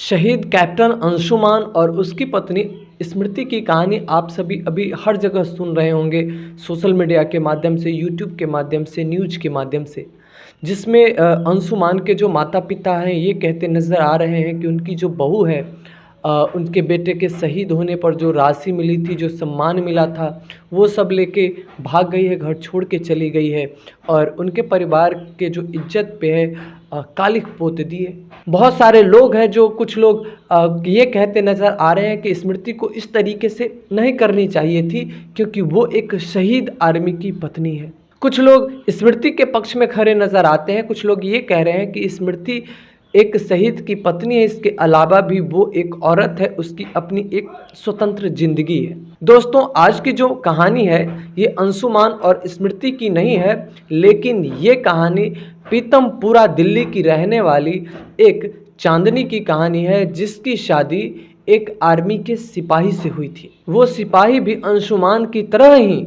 शहीद कैप्टन अंशुमान और उसकी पत्नी स्मृति की कहानी आप सभी अभी हर जगह सुन रहे होंगे, सोशल मीडिया के माध्यम से, यूट्यूब के माध्यम से, न्यूज़ के माध्यम से। जिसमें अंशुमान के जो माता-पिता हैं ये कहते नज़र आ रहे हैं कि उनकी जो बहू है, उनके बेटे के शहीद होने पर जो राशि मिली थी, जो सम्मान मिला था, वो सब लेके भाग गई है, घर छोड़ के चली गई है और उनके परिवार के जो इज़्ज़त पे है कालिख पोत दी है। बहुत सारे लोग हैं जो कुछ लोग ये कहते नज़र आ रहे हैं कि स्मृति को इस तरीके से नहीं करनी चाहिए थी क्योंकि वो एक शहीद आर्मी की पत्नी है। कुछ लोग स्मृति के पक्ष में खड़े नज़र आते हैं, कुछ लोग ये कह रहे हैं कि स्मृति एक शहीद की पत्नी है, इसके अलावा भी वो एक औरत है, उसकी अपनी एक स्वतंत्र ज़िंदगी है। दोस्तों, आज की जो कहानी है ये अंशुमान और स्मृति की नहीं है, लेकिन ये कहानी पीतमपुरा दिल्ली की रहने वाली एक चांदनी की कहानी है, जिसकी शादी एक आर्मी के सिपाही से हुई थी। वो सिपाही भी अंशुमान की तरह ही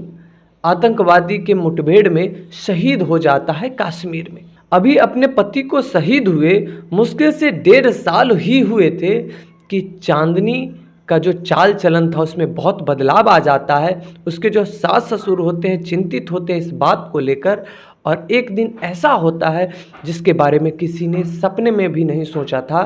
आतंकवादी के मुठभेड़ में शहीद हो जाता है कश्मीर में। अभी अपने पति को शहीद हुए मुश्किल से 1.5 साल ही हुए थे कि चांदनी का जो चाल चलन था उसमें बहुत बदलाव आ जाता है। उसके जो सास ससुर होते हैं चिंतित होते हैं इस बात को लेकर, और एक दिन ऐसा होता है जिसके बारे में किसी ने सपने में भी नहीं सोचा था।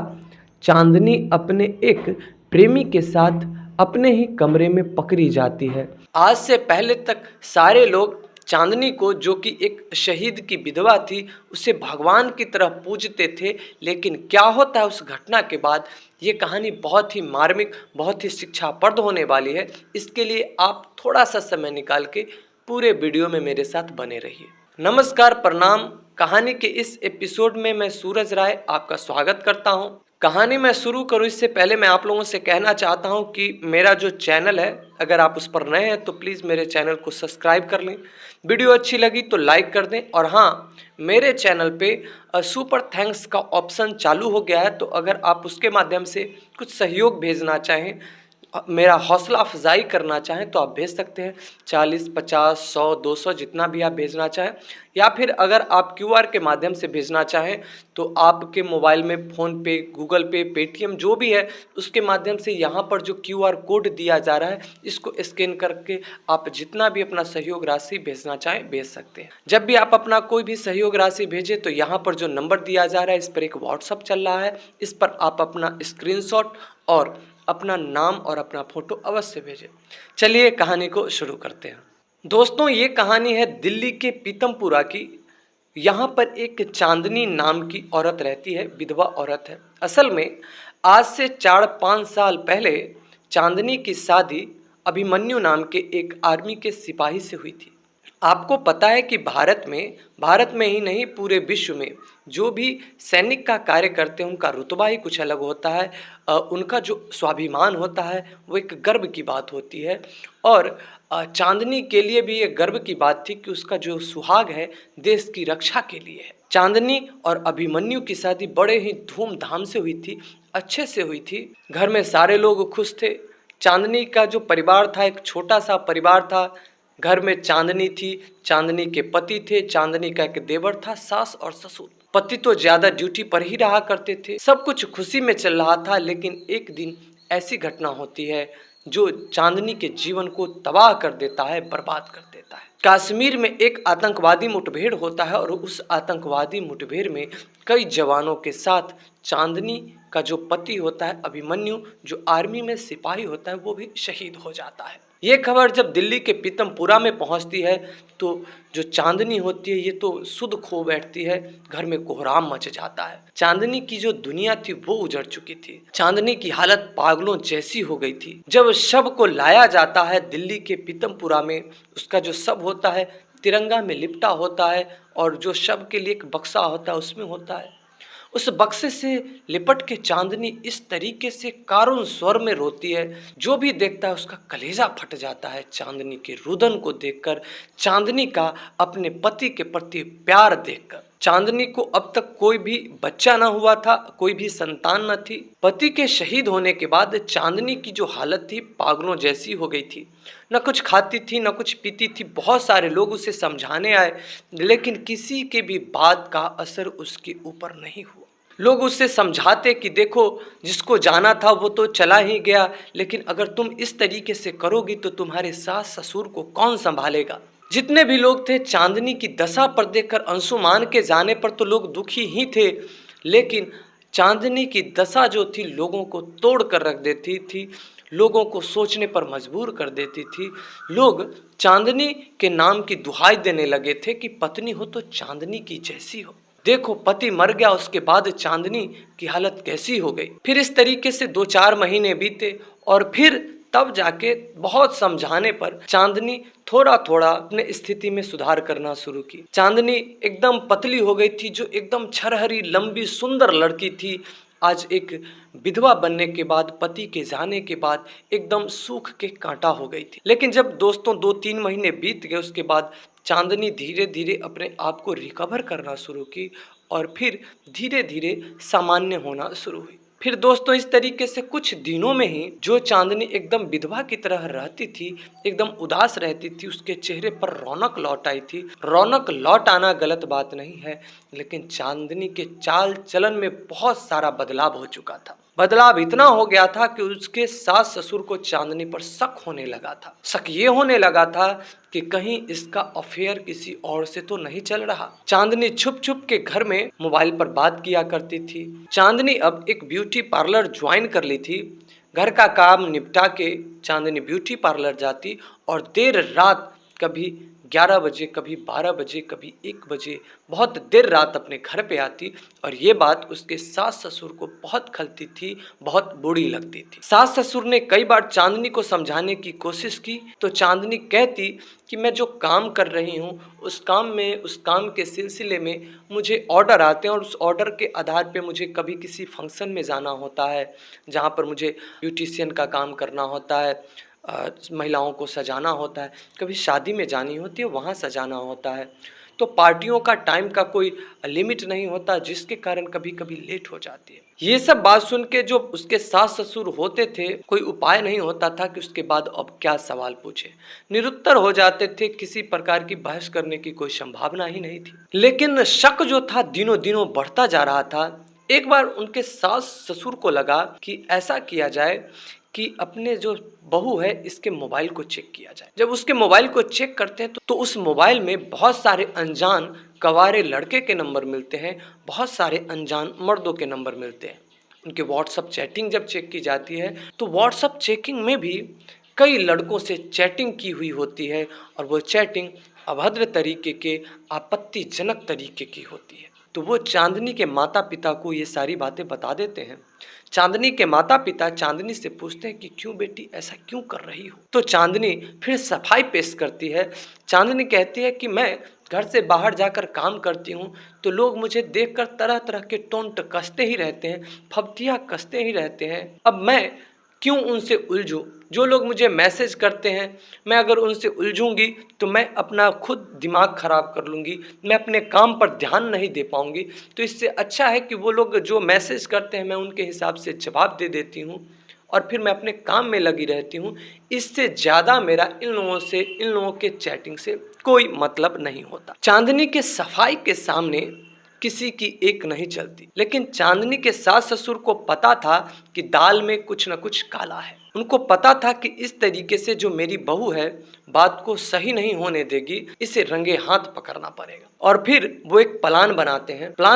चांदनी अपने एक प्रेमी के साथ अपने ही कमरे में पकड़ी जाती है। आज से पहले तक सारे लोग चांदनी को, जो कि एक शहीद की विधवा थी, उसे भगवान की तरह पूजते थे, लेकिन क्या होता है उस घटना के बाद, ये कहानी बहुत ही मार्मिक, बहुत ही शिक्षाप्रद होने वाली है। इसके लिए आप थोड़ा सा समय निकाल के पूरे वीडियो में मेरे साथ बने रहिए। नमस्कार, प्रणाम। कहानी के इस एपिसोड में मैं सूरज राय आपका स्वागत करता हूं। कहानी मैं शुरू करूं इससे पहले मैं आप लोगों से कहना चाहता हूं कि मेरा जो चैनल है, अगर आप उस पर नए हैं तो प्लीज़ मेरे चैनल को सब्सक्राइब कर लें। वीडियो अच्छी लगी तो लाइक कर दें, और हाँ, मेरे चैनल पे सुपर थैंक्स का ऑप्शन चालू हो गया है, तो अगर आप उसके माध्यम से कुछ सहयोग भेजना चाहें, मेरा हौसला अफजाई करना चाहें तो आप भेज सकते हैं। 40, 50, 100, 200 जितना भी आप भेजना चाहें, या फिर अगर आप क्यूआर के माध्यम से भेजना चाहें तो आपके मोबाइल में फ़ोन पे, गूगल पे, पेटीएम जो भी है उसके माध्यम से यहाँ पर जो क्यूआर कोड दिया जा रहा है इसको स्कैन करके आप जितना भी अपना सहयोग राशि भेजना चाहें भेज सकते हैं। जब भी आप अपना कोई भी सहयोग राशि भेजें तो यहाँ पर जो नंबर दिया जा रहा है इस पर एक व्हाट्सअप चल रहा है, इस पर आप अपना स्क्रीनशॉट और अपना नाम और अपना फ़ोटो अवश्य भेजें। चलिए कहानी को शुरू करते हैं। दोस्तों, ये कहानी है दिल्ली के पीतमपुरा की। यहाँ पर एक चांदनी नाम की औरत रहती है, विधवा औरत है। असल में आज से 4-5 साल पहले चांदनी की शादी अभिमन्यु नाम के एक आर्मी के सिपाही से हुई थी। आपको पता है कि भारत में ही नहीं पूरे विश्व में जो भी सैनिक का कार्य करते हैं उनका रुतबा ही कुछ अलग होता है। उनका जो स्वाभिमान होता है वो एक गर्व की बात होती है, और चांदनी के लिए भी ये गर्व की बात थी कि उसका जो सुहाग है देश की रक्षा के लिए है। चांदनी और अभिमन्यु की शादी बड़े ही धूमधाम से हुई थी, अच्छे से हुई थी। घर में सारे लोग खुश थे। चांदनी का जो परिवार था एक छोटा सा परिवार था। घर में चांदनी थी, चांदनी के पति थे, चांदनी का एक देवर था, सास और ससुर। पति तो ज्यादा ड्यूटी पर ही रहा करते थे। सब कुछ खुशी में चल रहा था, लेकिन एक दिन ऐसी घटना होती है जो चांदनी के जीवन को तबाह कर देता है, बर्बाद कर देता है। कश्मीर में एक आतंकवादी मुठभेड़ होता है, और उस आतंकवादी मुठभेड़ में कई जवानों के साथ चांदनी का जो पति होता है अभिमन्यु, जो आर्मी में सिपाही होता है, वो भी शहीद हो जाता है। ये खबर जब दिल्ली के पीतमपुरा में पहुंचती है तो जो चांदनी होती है ये तो सुध खो बैठती है। घर में कोहराम मच जाता है। चांदनी की जो दुनिया थी वो उजड़ चुकी थी। चांदनी की हालत पागलों जैसी हो गई थी। जब शव को लाया जाता है दिल्ली के पीतमपुरा में, उसका जो शव होता है तिरंगा में लिपटा होता है, और जो शव के लिए एक बक्सा होता है उसमें होता है। उस बक्से से लिपट के चांदनी इस तरीके से कारुण स्वर में रोती है, जो भी देखता है उसका कलेजा फट जाता है चांदनी के रुदन को देखकर, चांदनी का अपने पति के प्रति प्यार देखकर। चांदनी को अब तक कोई भी बच्चा न हुआ था, कोई भी संतान न थी। पति के शहीद होने के बाद चांदनी की जो हालत थी पागलों जैसी हो गई थी। न कुछ खाती थी न कुछ पीती थी। बहुत सारे लोग उसे समझाने आए, लेकिन किसी के भी बात का असर उसके ऊपर नहीं हुआ। लोग उससे समझाते कि देखो, जिसको जाना था वो तो चला ही गया, लेकिन अगर तुम इस तरीके से करोगी तो तुम्हारे सास ससुर को कौन संभालेगा। जितने भी लोग थे, चांदनी की दशा पर देखकर अंशुमान के जाने पर तो लोग दुखी ही थे, लेकिन चांदनी की दशा जो थी लोगों को तोड़ कर रख देती थी, लोगों को सोचने पर मजबूर कर देती थी। लोग चांदनी के नाम की दुहाई देने लगे थे कि पत्नी हो तो चांदनी की जैसी हो। देखो, पति मर गया, उसके बाद चांदनी की हालत कैसी हो गई। फिर इस तरीके से 2-4 महीने बीते और फिर तब जाके बहुत समझाने पर चांदनी थोड़ा थोड़ा अपने स्थिति में सुधार करना शुरू की। चांदनी एकदम पतली हो गई थी, जो एकदम छरहरी लंबी सुंदर लड़की थी, आज एक विधवा बनने के बाद, पति के जाने के बाद एकदम सूख के कांटा हो गई थी। लेकिन जब दोस्तों 2-3 महीने बीत गए, उसके बाद चांदनी धीरे धीरे अपने आप को रिकवर करना शुरू की और फिर धीरे धीरे सामान्य होना शुरू हुई। फिर दोस्तों इस तरीके से कुछ दिनों में ही जो चांदनी एकदम विधवा की तरह रहती थी, एकदम उदास रहती थी, उसके चेहरे पर रौनक लौट आई थी। रौनक लौट आना गलत बात नहीं है, लेकिन चांदनी के चाल चलन में बहुत सारा बदलाव हो चुका था। बदलाव इतना हो गया था कि उसके सास ससुर को चांदनी पर शक होने लगा था। शक ये होने लगा था कि कहीं इसका अफेयर किसी और से तो नहीं चल रहा। चांदनी छुप छुप के घर में मोबाइल पर बात किया करती थी। चांदनी अब एक ब्यूटी पार्लर ज्वाइन कर ली थी। घर का काम निपटा के चांदनी ब्यूटी पार्लर जाती और देर रात कभी 11 बजे, कभी 12 बजे, कभी 1 बजे, बहुत देर रात अपने घर पे आती और ये बात उसके सास ससुर को बहुत खलती थी, बहुत बुरी लगती थी। सास ससुर ने कई बार चांदनी को समझाने की कोशिश की तो चांदनी कहती कि मैं जो काम कर रही हूँ उस काम के सिलसिले में मुझे ऑर्डर आते हैं और उस ऑर्डर के आधार पे मुझे कभी किसी फंक्शन में जाना होता है, जहाँ पर मुझे ब्यूटिशियन का काम करना होता है, महिलाओं को सजाना होता है, कभी शादी में जानी होती है वहाँ सजाना होता है। तो पार्टियों का टाइम का कोई लिमिट नहीं होता, जिसके कारण कभी कभी लेट हो जाती है। ये सब बात सुन के जो उसके सास ससुर होते थे, कोई उपाय नहीं होता था कि उसके बाद अब क्या सवाल पूछे, निरुत्तर हो जाते थे। किसी प्रकार की बहस करने की कोई संभावना ही नहीं थी। लेकिन शक जो था दिनों दिनों बढ़ता जा रहा था। एक बार उनके सास ससुर को लगा कि ऐसा किया जाए कि अपने जो बहू है इसके मोबाइल को चेक किया जाए। जब उसके मोबाइल को चेक करते हैं तो उस मोबाइल में बहुत सारे अनजान कवारे लड़के के नंबर मिलते हैं, बहुत सारे अनजान मर्दों के नंबर मिलते हैं। उनके व्हाट्सअप चैटिंग जब चेक की जाती है तो व्हाट्सअप चेकिंग में भी कई लड़कों से चैटिंग की हुई होती है और वो चैटिंग अभद्र तरीके के, आपत्तिजनक तरीके की होती है। तो वो चांदनी के माता पिता को ये सारी बातें बता देते हैं। चांदनी के माता पिता चांदनी से पूछते हैं कि क्यों बेटी ऐसा क्यों कर रही हो। तो चांदनी फिर सफाई पेश करती है। चांदनी कहती है कि मैं घर से बाहर जाकर काम करती हूँ तो लोग मुझे देखकर तरह तरह के टोंट कसते ही रहते हैं, फब्तियाँ कसते ही रहते हैं। अब मैं क्यों उनसे उलझूं। जो लोग मुझे मैसेज करते हैं, मैं अगर उनसे उलझूंगी तो मैं अपना खुद दिमाग खराब कर लूँगी, मैं अपने काम पर ध्यान नहीं दे पाऊँगी। तो इससे अच्छा है कि वो लोग जो मैसेज करते हैं मैं उनके हिसाब से जवाब दे देती हूँ और फिर मैं अपने काम में लगी रहती हूँ। इससे ज़्यादा मेरा इन लोगों के चैटिंग से कोई मतलब नहीं होता। चांदनी के सफाई के सामने किसी की एक नहीं चलती, लेकिन चांदनी के सास ससुर को पता था कि दाल में कुछ न कुछ काला है। उनको पता था कि इस तरीके से जो मेरी बहू है बात को सही नहीं होने देगी, इसे रंगे हाथ पकड़ना पड़ेगा। और फिर वो एक प्लान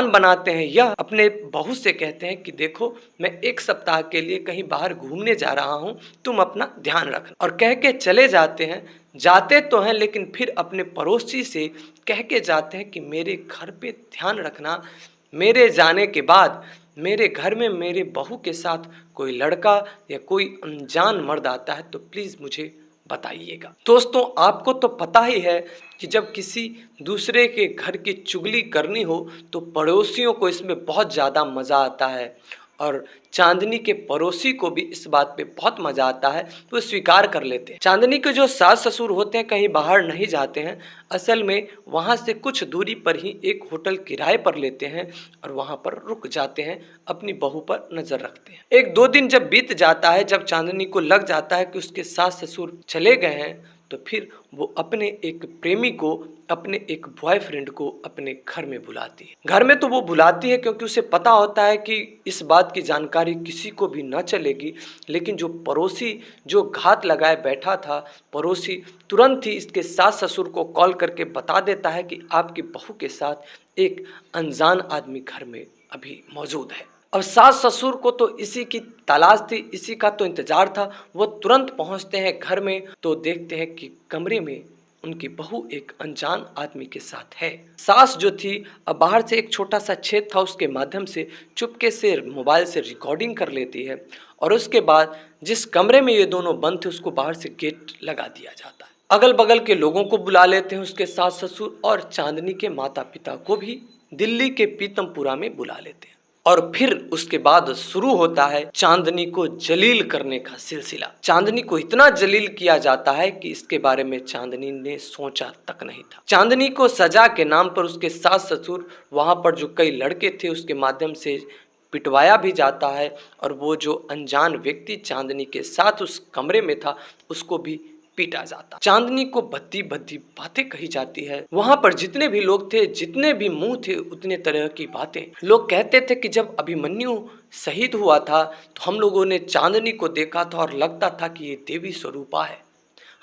बनाते हैं यह अपने बहू से कहते हैं कि देखो, मैं 1 सप्ताह के लिए कहीं बाहर घूमने जा रहा हूँ, तुम अपना ध्यान रखना। और कह के चले जाते हैं। जाते तो हैं लेकिन फिर अपने पड़ोसी से कह के जाते हैं कि मेरे घर पे ध्यान रखना, मेरे जाने के बाद मेरे घर में मेरे बहू के साथ कोई लड़का या कोई अनजान मर्द आता है तो प्लीज़ मुझे बताइएगा। दोस्तों, आपको तो पता ही है कि जब किसी दूसरे के घर की चुगली करनी हो तो पड़ोसियों को इसमें बहुत ज़्यादा मज़ा आता है और चांदनी के पड़ोसी को भी इस बात पे बहुत मज़ा आता है, तो स्वीकार कर लेते हैं। चांदनी के जो सास ससुर होते हैं कहीं बाहर नहीं जाते हैं, असल में वहाँ से कुछ दूरी पर ही एक होटल किराए पर लेते हैं और वहाँ पर रुक जाते हैं, अपनी बहू पर नज़र रखते हैं। 1-2 दिन जब बीत जाता है, जब चांदनी को लग जाता है कि उसके सास ससुर चले गए हैं, तो फिर वो अपने एक प्रेमी को, अपने एक बॉयफ्रेंड को अपने घर में बुलाती है। घर में तो वो बुलाती है क्योंकि उसे पता होता है कि इस बात की जानकारी किसी को भी न चलेगी, लेकिन जो पड़ोसी जो घात लगाए बैठा था, पड़ोसी तुरंत ही इसके सास ससुर को कॉल करके बता देता है कि आपकी बहू के साथ एक अनजान आदमी घर में अभी मौजूद है। अब सास ससुर को तो इसी की तलाश थी, इसी का तो इंतजार था। वो तुरंत पहुंचते हैं घर में तो देखते हैं कि कमरे में उनकी बहू एक अनजान आदमी के साथ है। सास जो थी अब बाहर से एक छोटा सा छेद था, उसके माध्यम से चुपके से मोबाइल से रिकॉर्डिंग कर लेती है और उसके बाद जिस कमरे में ये दोनों बंद थे उसको बाहर से गेट लगा दिया जाता है। अगल बगल के लोगों को बुला लेते हैं उसके सास ससुर, और चांदनी के माता पिता को भी दिल्ली के पीतमपुरा में बुला लेते हैं। और फिर उसके बाद शुरू होता है चांदनी को जलील करने का सिलसिला। चांदनी को इतना जलील किया जाता है कि इसके बारे में चांदनी ने सोचा तक नहीं था। चांदनी को सजा के नाम पर उसके सास ससुर, वहां पर जो कई लड़के थे उसके माध्यम से पिटवाया भी जाता है, और वो जो अनजान व्यक्ति चांदनी के साथ उस कमरे में था उसको भी पीटा जाता। चांदनी को भद्दी भद्दी बातें कही जाती है। वहां पर जितने भी लोग थे, जितने भी मुंह थे, उतने तरह की बातें। लोग कहते थे कि जब अभिमन्यु शहीद हुआ था तो हम लोगों ने चांदनी को देखा था और लगता था कि ये देवी स्वरूपा है।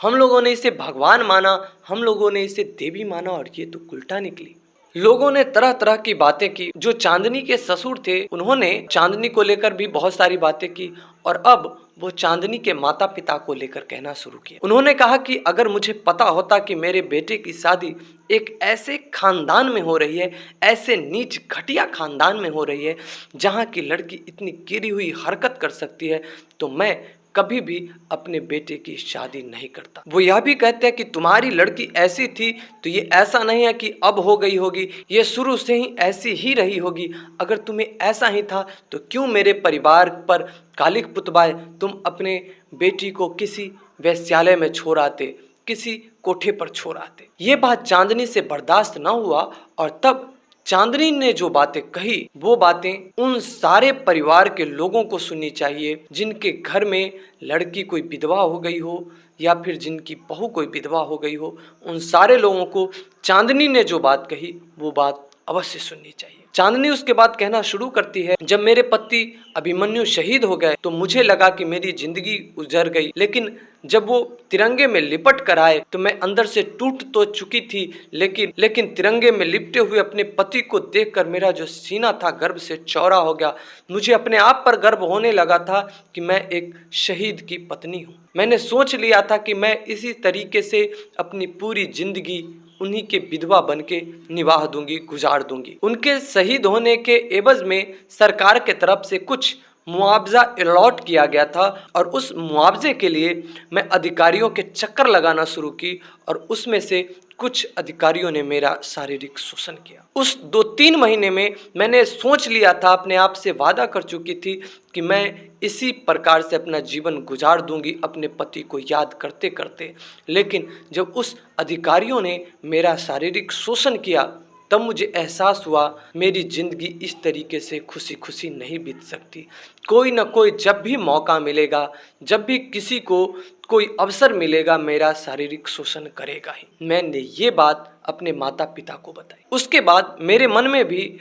हम लोगों ने इसे भगवान माना, हम लोगों ने इसे देवी माना, और ये तो उल्टा निकली। लोगों ने तरह तरह की बातें की। जो चांदनी के ससुर थे उन्होंने चांदनी को लेकर भी बहुत सारी बातें की, और अब वो चांदनी के माता पिता को लेकर कहना शुरू किया। उन्होंने कहा कि अगर मुझे पता होता कि मेरे बेटे की शादी एक ऐसे खानदान में हो रही है, ऐसे नीच घटिया खानदान में हो रही है जहाँ की लड़की इतनी गिरी हुई हरकत कर सकती है, तो मैं कभी भी अपने बेटे की शादी नहीं करता। वो यह भी कहते हैं कि तुम्हारी लड़की ऐसी थी तो ये ऐसा नहीं है कि अब हो गई होगी, ये शुरू से ही ऐसी ही रही होगी। अगर तुम्हें ऐसा ही था तो क्यों मेरे परिवार पर कालिक पुतवाए तुम अपने बेटी को किसी वेश्यालय में छोड़ आते, किसी कोठे पर छोड़ आते। ये बात चांदनी से बर्दाश्त न हुआ, और तब चांदनी ने जो बातें कही वो बातें उन सारे परिवार के लोगों को सुननी चाहिए जिनके घर में लड़की कोई विधवा हो गई हो या फिर जिनकी बहू कोई विधवा हो गई हो। उन सारे लोगों को चांदनी ने जो बात कही वो बात अवश्य सुननी चाहिए। चांदनी उसके बाद कहना शुरू करती है, जब मेरे पति अभिमन्यु शहीद हो गए तो मुझे लगा कि मेरी जिंदगी उजड़ गई, लेकिन जब वो तिरंगे में लिपट कर आए तो मैं अंदर से टूट तो चुकी थी, लेकिन तिरंगे में लिपटे हुए अपने पति को देखकर मेरा जो सीना था गर्व से चौड़ा हो गया। मुझे अपने आप पर गर्व होने लगा था कि मैं एक शहीद की पत्नी हूँ। मैंने सोच लिया था कि मैं इसी तरीके से अपनी पूरी जिंदगी उन्हीं के विधवा बन के निवाह दूंगी, गुजार दूंगी। उनके शहीद होने के एवज में सरकार के तरफ से कुछ मुआवजा अलॉट किया गया था, और उस मुआवजे के लिए मैं अधिकारियों के चक्कर लगाना शुरू की, और उसमें से कुछ अधिकारियों ने मेरा शारीरिक शोषण किया। उस 2-3 महीने में मैंने सोच लिया था, अपने आप से वादा कर चुकी थी कि मैं इसी प्रकार से अपना जीवन गुजार दूंगी अपने पति को याद करते करते। लेकिन जब उस अधिकारियों ने मेरा शारीरिक शोषण किया तब मुझे एहसास हुआ मेरी जिंदगी इस तरीके से खुशी खुशी नहीं बीत सकती। कोई ना कोई जब भी मौका मिलेगा, जब भी किसी को कोई अवसर मिलेगा, मेरा शारीरिक शोषण करेगा ही। मैंने ये बात अपने माता पिता को बताई। उसके बाद मेरे मन में भी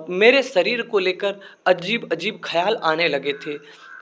मेरे शरीर को लेकर अजीब अजीब ख्याल आने लगे थे।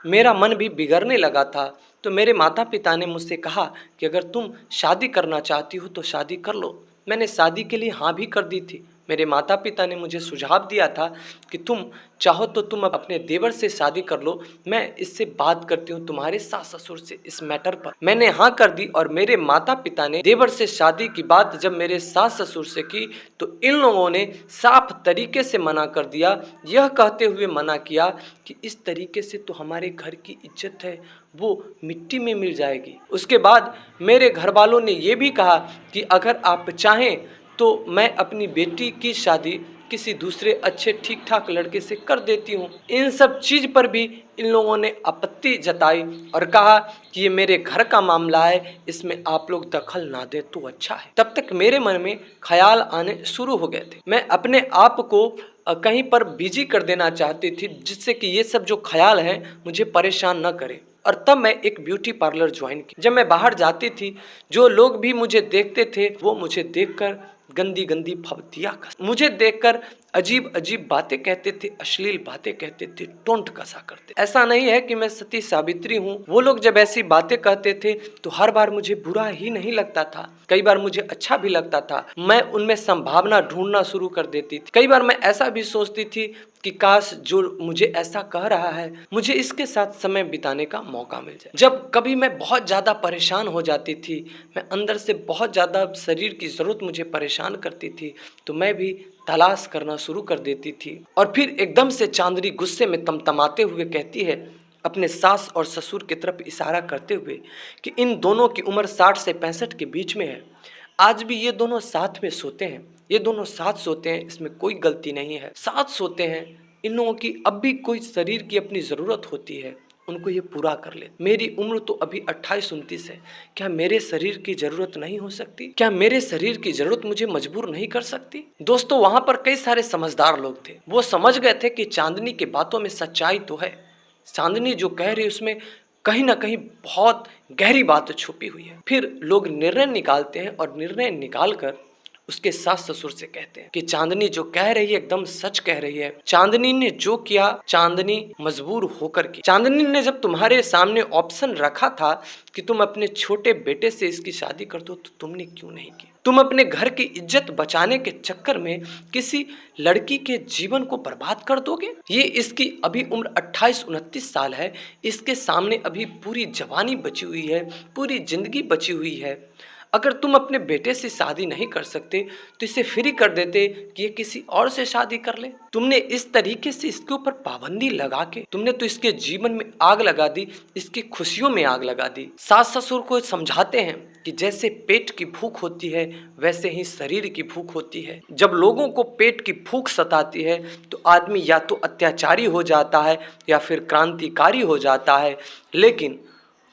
मेरा मन भी बिगड़ने लगा था। तो मेरे माता पिता ने मुझसे कहा कि अगर तुम शादी करना चाहती हो तो शादी कर लो। मैंने शादी के लिए हाँ भी कर दी थी। मेरे माता पिता ने मुझे सुझाव दिया था कि तुम चाहो तो तुम अपने देवर से शादी कर लो, मैं इससे बात करती हूँ तुम्हारे सास ससुर से इस मैटर पर। मैंने हाँ कर दी, और मेरे माता पिता ने देवर से शादी की बात जब मेरे सास ससुर से की तो इन लोगों ने साफ तरीके से मना कर दिया, यह कहते हुए मना किया कि इस तरीके से तो हमारे घर की इज्जत है वो मिट्टी में मिल जाएगी। उसके बाद मेरे घर वालों ने ये भी कहा कि अगर आप चाहें तो मैं अपनी बेटी की शादी किसी दूसरे अच्छे ठीक ठाक लड़के से कर देती हूँ। इन सब चीज़ पर भी इन लोगों ने आपत्ति जताई और कहा कि ये मेरे घर का मामला है, इसमें आप लोग दखल ना दें तो अच्छा है। तब तक मेरे मन में ख्याल आने शुरू हो गए थे। मैं अपने आप को कहीं पर बिजी कर देना चाहती थी जिससे कि ये सब जो ख्याल हैं मुझे परेशान न करे। और तब मैं एक ब्यूटी पार्लर ज्वाइन किया। जब मैं बाहर जाती थी, जो लोग भी मुझे देखते थे वो मुझे देखकर गंदी गंदी फब्तियाँ मुझे देखकर अजीब अजीब बातें कहते थे, अश्लील बातें कहते थे, टोंट कसा करते। ऐसा नहीं है कि मैं सती सावित्री हूँ। वो लोग जब ऐसी बातें कहते थे तो हर बार मुझे बुरा ही नहीं लगता था, कई बार मुझे अच्छा भी लगता था। मैं उनमें संभावना ढूंढना शुरू कर देती थी। कई बार मैं ऐसा भी सोचती थी कि काश जो मुझे ऐसा कह रहा है मुझे इसके साथ समय बिताने का मौका मिल जाए। जब कभी मैं बहुत ज़्यादा परेशान हो जाती थी, मैं अंदर से बहुत ज़्यादा शरीर की ज़रूरत मुझे परेशान करती थी, तो मैं भी तलाश करना शुरू कर देती थी। और फिर एकदम से चांदनी गुस्से में तमतमाते हुए कहती है, अपने सास और ससुर की तरफ इशारा करते हुए, कि इन दोनों की उम्र 60 से 65 के बीच में है। आज भी ये दोनों साथ में सोते हैं, ये दोनों साथ सोते हैं, इसमें कोई गलती नहीं है। साथ सोते हैं, इन लोगों की अब भी कोई शरीर की अपनी ज़रूरत होती है, उनको ये पूरा कर ले। मेरी उम्र तो अभी 28-29 है, क्या मेरे शरीर की ज़रूरत नहीं हो सकती? क्या मेरे शरीर की ज़रूरत मुझे मजबूर नहीं कर सकती? दोस्तों, वहाँ पर कई सारे समझदार लोग थे। वो समझ गए थे कि चांदनी की बातों में सच्चाई तो है। चांदनी जो कह रही है उसमें कहीं ना कहीं बहुत गहरी बात छुपी हुई है। फिर लोग निर्णय निकालते हैं और निर्णय निकालकर उसके सास ससुर से कहते हैं कि चांदनी जो कह रही है एकदम सच कह रही है। चांदनी ने जो किया, चांदनी मजबूर होकर की। चांदनी ने जब तुम्हारे सामने ऑप्शन रखा था कि तुम अपने छोटे बेटे से इसकी शादी कर दो, तो तुमने क्यों नहीं की? तुम अपने घर की इज्जत बचाने के चक्कर में किसी लड़की के जीवन को बर्बाद कर दोगे? ये इसकी अभी उम्र 28-29 साल है, इसके सामने अभी पूरी जवानी बची हुई है, पूरी जिंदगी बची हुई है। अगर तुम अपने बेटे से शादी नहीं कर सकते तो इसे फ्री कर देते कि ये किसी और से शादी कर ले। तुमने इस तरीके से इसके ऊपर पाबंदी लगा के तुमने तो इसके जीवन में आग लगा दी, इसकी खुशियों में आग लगा दी। सास ससुर को समझाते हैं कि जैसे पेट की भूख होती है वैसे ही शरीर की भूख होती है। जब लोगों को पेट की भूख सताती है तो आदमी या तो अत्याचारी हो जाता है या फिर क्रांतिकारी हो जाता है, लेकिन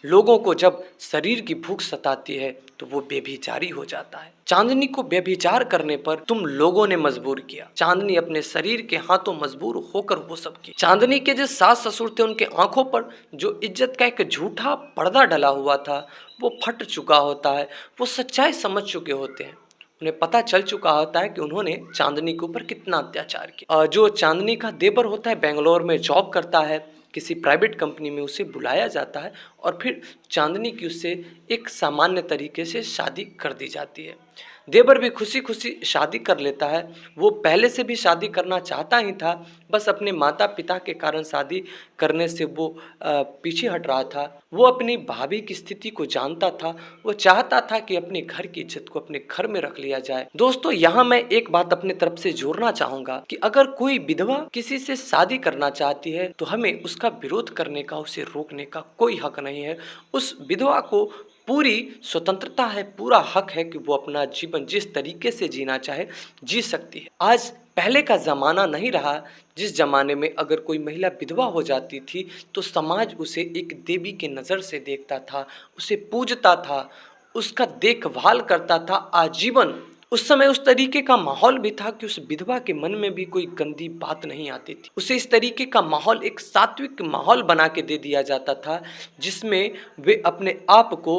लोगों को जब शरीर की भूख सताती है तो वो बेभिचारी हो जाता है। चांदनी को बेभिचार करने पर तुम लोगों ने मजबूर किया। चांदनी अपने शरीर के हाथों मजबूर होकर वो सब की। चांदनी के जो सास ससुर थे उनके आंखों पर जो इज्जत का एक झूठा पर्दा डला हुआ था वो फट चुका होता है। वो सच्चाई समझ चुके होते हैं, उन्हें पता चल चुका होता है कि उन्होंने चांदनी के ऊपर कितना अत्याचार किया। जो चांदनी का देवर होता है बेंगलोर में जॉब करता है, किसी प्राइवेट कंपनी में उसे बुलाया जाता है और फिर चांदनी की उससे एक सामान्य तरीके से शादी कर दी जाती है। देवर भी खुशी खुशी शादी कर लेता है। वो पहले से भी शादी करना चाहता ही था, बस अपने माता पिता के कारण शादी करने से वो पीछे हट रहा था। वो अपनी भाभी की स्थिति को जानता था, वो चाहता था कि अपने घर की इज्जत को अपने घर में रख लिया जाए। दोस्तों, यहाँ मैं एक बात अपने तरफ से जोड़ना चाहूँगा कि अगर कोई विधवा किसी से शादी करना चाहती है तो हमें उसका विरोध करने का, उसे रोकने का कोई हक नहीं है। उस विधवा को पूरी स्वतंत्रता है, पूरा हक है कि वो अपना जीवन जिस तरीके से जीना चाहे जी सकती है। आज पहले का ज़माना नहीं रहा जिस ज़माने में अगर कोई महिला विधवा हो जाती थी तो समाज उसे एक देवी के नज़र से देखता था, उसे पूजता था, उसका देखभाल करता था आजीवन। उस समय उस तरीके का माहौल भी था कि उस विधवा के मन में भी कोई गंदी बात नहीं आती थी। उसे इस तरीके का माहौल, एक सात्विक माहौल बना के दे दिया जाता था जिसमें वे अपने आप को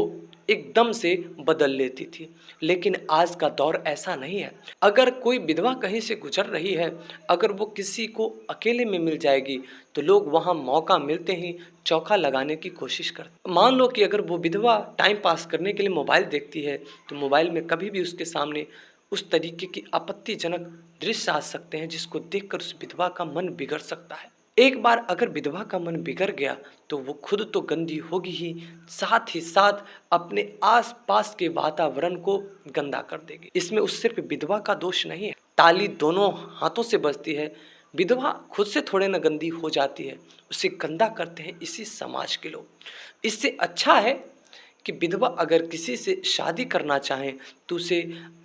एकदम से बदल लेती थी। लेकिन आज का दौर ऐसा नहीं है। अगर कोई विधवा कहीं से गुजर रही है, अगर वो किसी को अकेले में मिल जाएगी तो लोग वहाँ मौका मिलते ही चौका लगाने की कोशिश करते। मान लो कि अगर वो विधवा टाइम पास करने के लिए मोबाइल देखती है तो मोबाइल में कभी भी उसके सामने उस तरीके की आपत्तिजनक दृश्य आ सकते हैं जिसको देखकर उस विधवा का मन बिगड़ सकता है। एक बार अगर विधवा का मन बिगड़ गया तो वो खुद तो गंदी होगी ही साथ अपने आसपास के वातावरण को गंदा कर देगी। इसमें उस सिर्फ विधवा का दोष नहीं है, ताली दोनों हाथों से बजती है। विधवा खुद से थोड़े न गंदी हो जाती है, उसे गंदा करते हैं इसी समाज के लोग। इससे अच्छा है कि विधवा अगर किसी से शादी करना चाहे तो उसे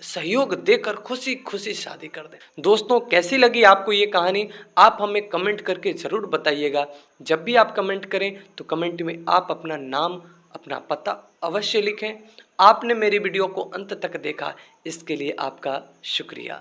सहयोग देकर खुशी खुशी शादी कर दे। दोस्तों, कैसी लगी आपको ये कहानी? आप हमें कमेंट करके ज़रूर बताइएगा। जब भी आप कमेंट करें तो कमेंट में आप अपना नाम, अपना पता अवश्य लिखें। आपने मेरी वीडियो को अंत तक देखा, इसके लिए आपका शुक्रिया।